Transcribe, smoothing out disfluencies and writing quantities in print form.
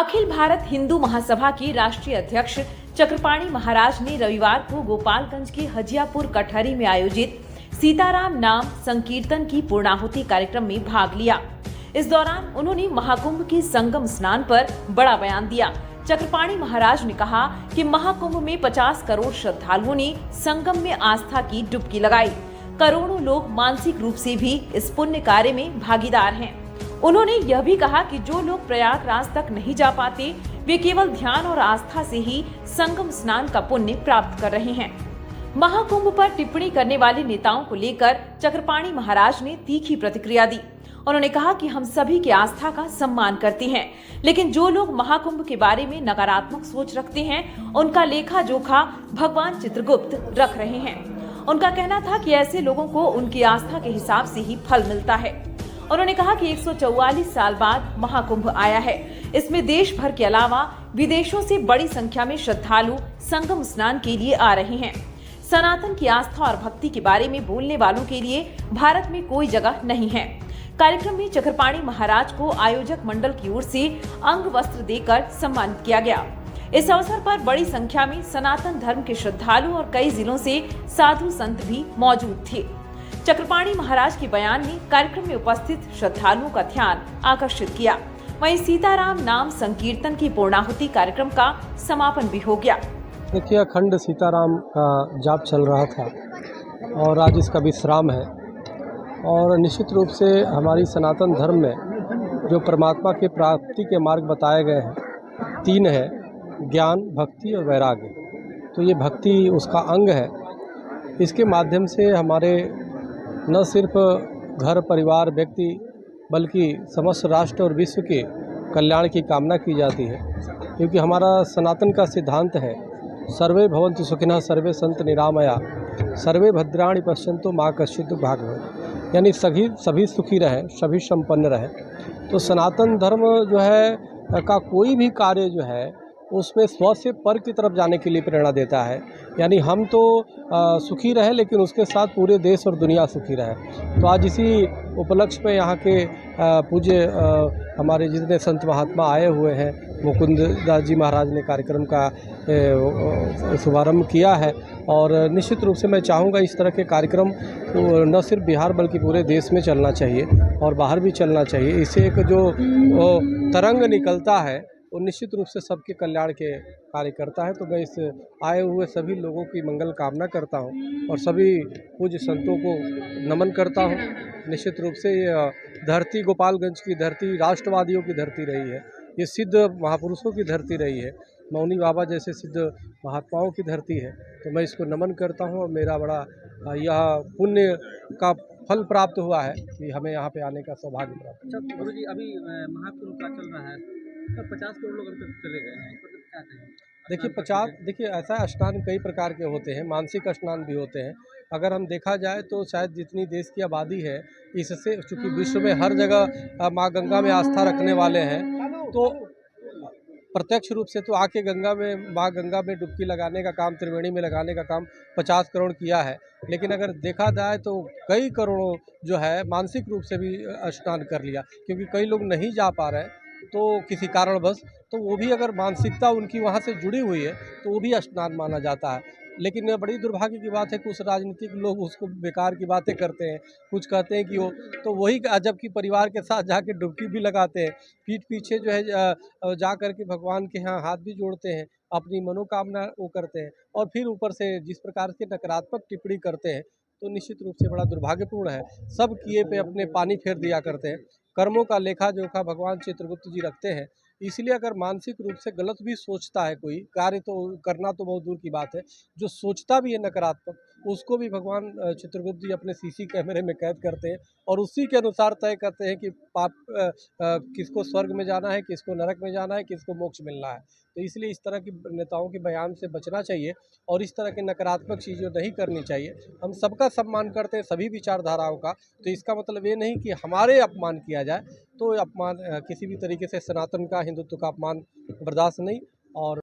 अखिल भारत हिंदू महासभा के राष्ट्रीय अध्यक्ष चक्रपाणी महाराज ने रविवार को गोपालगंज के हजियापुर कठहरी में आयोजित सीताराम नाम संकीर्तन की पूर्णाहुति कार्यक्रम में भाग लिया। इस दौरान उन्होंने महाकुंभ के संगम स्नान पर बड़ा बयान दिया। चक्रपाणी महाराज ने कहा कि महाकुंभ में 50 करोड़ श्रद्धालुओं ने संगम में आस्था की डुबकी लगाई। करोड़ों लोग मानसिक रूप से भी इस पुण्य कार्य में भागीदार हैं। उन्होंने यह भी कहा कि जो लोग प्रयागराज तक नहीं जा पाते, वे केवल ध्यान और आस्था से ही संगम स्नान का पुण्य प्राप्त कर रहे हैं। महाकुंभ पर टिप्पणी करने वाले नेताओं को लेकर चक्रपाणी महाराज ने तीखी प्रतिक्रिया दी। उन्होंने कहा कि हम सभी की आस्था का सम्मान करते हैं, लेकिन जो लोग महाकुंभ के बारे में नकारात्मक सोच रखते हैं, उनका लेखा जोखा भगवान चित्रगुप्त रख रहे हैं। उनका कहना था कि ऐसे लोगों को उनकी आस्था के हिसाब से ही फल मिलता है। उन्होंने कहा कि 144 साल बाद महाकुंभ आया है। इसमें देश भर के अलावा विदेशों से बड़ी संख्या में श्रद्धालु संगम स्नान के लिए आ रहे हैं। सनातन की आस्था और भक्ति के बारे में बोलने वालों के लिए भारत में कोई जगह नहीं है। कार्यक्रम में चक्रपाणी महाराज को आयोजक मंडल की ओर से अंग वस्त्र देकर सम्मानित किया गया। इस अवसर पर बड़ी संख्या में सनातन धर्म के श्रद्धालु और कई जिलों से साधु संत भी मौजूद थे। चक्रपाणी महाराज के बयान ने कार्यक्रम में उपस्थित श्रद्धालुओं का ध्यान आकर्षित किया। वहीं सीताराम नाम संकीर्तन की पूर्णाहुति कार्यक्रम का समापन भी हो गया। देखिए, अखंड सीताराम का जाप चल रहा था और आज इसका विश्राम है। और निश्चित रूप से हमारी सनातन धर्म में जो परमात्मा के प्राप्ति के मार्ग बताए गए हैं, 3 है: ज्ञान, भक्ति और वैराग्य। तो ये भक्ति उसका अंग है। इसके माध्यम से हमारे न सिर्फ घर परिवार व्यक्ति बल्कि समस्त राष्ट्र और विश्व के कल्याण की कामना की जाती है, क्योंकि हमारा सनातन का सिद्धांत है सर्वे भवन्तु सुखिनः सर्वे सन्तु निरामया सर्वे भद्राणि पश्यन्तु मा कश्चित् दुर्भाग् भवेत्। यानी सभी सुखी रहें, सभी संपन्न रहें। तो सनातन धर्म जो है का कोई भी कार्य जो है उसमें स्व से पर की तरफ जाने के लिए प्रेरणा देता है। यानी हम तो सुखी रहें, लेकिन उसके साथ पूरे देश और दुनिया सुखी रहे। तो आज इसी उपलक्ष्य में यहाँ के पूज्य हमारे जितने संत महात्मा आए हुए हैं, मुकुंद दास जी महाराज ने कार्यक्रम का शुभारंभ किया है। और निश्चित रूप से मैं चाहूँगा इस तरह के कार्यक्रम न सिर्फ बिहार बल्कि पूरे देश में चलना चाहिए और बाहर भी चलना चाहिए। इससे एक जो तरंग निकलता है वो निश्चित रूप से सबके कल्याण के कार्य करता है। तो मैं इस आए हुए सभी लोगों की मंगल कामना करता हूं और सभी पूज्य संतों को नमन करता हूं। निश्चित रूप से ये धरती, गोपालगंज की धरती राष्ट्रवादियों की धरती रही है। ये सिद्ध महापुरुषों की धरती रही है। मौनी बाबा जैसे सिद्ध महात्माओं की धरती है। तो मैं इसको नमन करता हूँ और मेरा बड़ा यह पुण्य का फल प्राप्त हुआ है कि हमें यहाँ पे आने का सौभाग्य प्राप्त। अच्छा गुरु जी, अभी महाकुंभ का चल रहा है, तो 50 करोड़ लोग अभी तक चले गए हैं, मतलब क्या कहें? देखिए ऐसा स्नान कई प्रकार के होते हैं, मानसिक स्नान भी होते हैं। अगर हम देखा जाए तो शायद जितनी देश की आबादी है, इससे चूँकि विश्व में हर जगह माँ गंगा में आस्था रखने वाले हैं, तो प्रत्यक्ष रूप से तो आके माँ गंगा में डुबकी लगाने का काम, त्रिवेणी में लगाने का काम 50 करोड़ किया है। लेकिन अगर देखा जाए तो कई करोड़ों जो है मानसिक रूप से भी स्नान कर लिया, क्योंकि कई लोग नहीं जा पा रहे हैं तो किसी कारणवश, तो वो भी अगर मानसिकता उनकी वहाँ से जुड़ी हुई है तो वो भी स्नान माना जाता है। लेकिन बड़ी दुर्भाग्य की बात है कि उस राजनीतिक लोग उसको बेकार की बातें करते हैं, कुछ कहते हैं कि वो तो वही अजब की परिवार के साथ जाके डुबकी भी लगाते हैं, पीठ पीछे जो है जा कर के भगवान के यहाँ हाथ भी जोड़ते हैं, अपनी मनोकामना वो करते हैं, और फिर ऊपर से जिस प्रकार से नकारात्मक टिप्पणी करते हैं, तो निश्चित रूप से बड़ा दुर्भाग्यपूर्ण है। सब किए पे अपने पानी फेर दिया करते हैं। कर्मों का लेखा जोखा भगवान चित्रगुप्त जी रखते हैं। इसलिए अगर मानसिक रूप से गलत भी सोचता है कोई कार्य, तो करना तो बहुत दूर की बात है, जो सोचता भी है नकारात्मक, उसको भी भगवान चित्रगुप्त जी अपने सीसी कैमरे में कैद करते हैं और उसी के अनुसार तय करते हैं कि पाप किसको स्वर्ग में जाना है, किसको नरक में जाना है, किसको मोक्ष मिलना है। तो इसलिए इस तरह की नेताओं के बयान से बचना चाहिए और इस तरह की नकारात्मक चीज़ें नहीं करनी चाहिए। हम सबका सम्मान करते हैं, सभी विचारधाराओं का। तो इसका मतलब ये नहीं कि हमारे अपमान किया जाए। तो अपमान किसी भी तरीके से सनातन का, हिंदुत्व का अपमान बर्दाश्त नहीं। और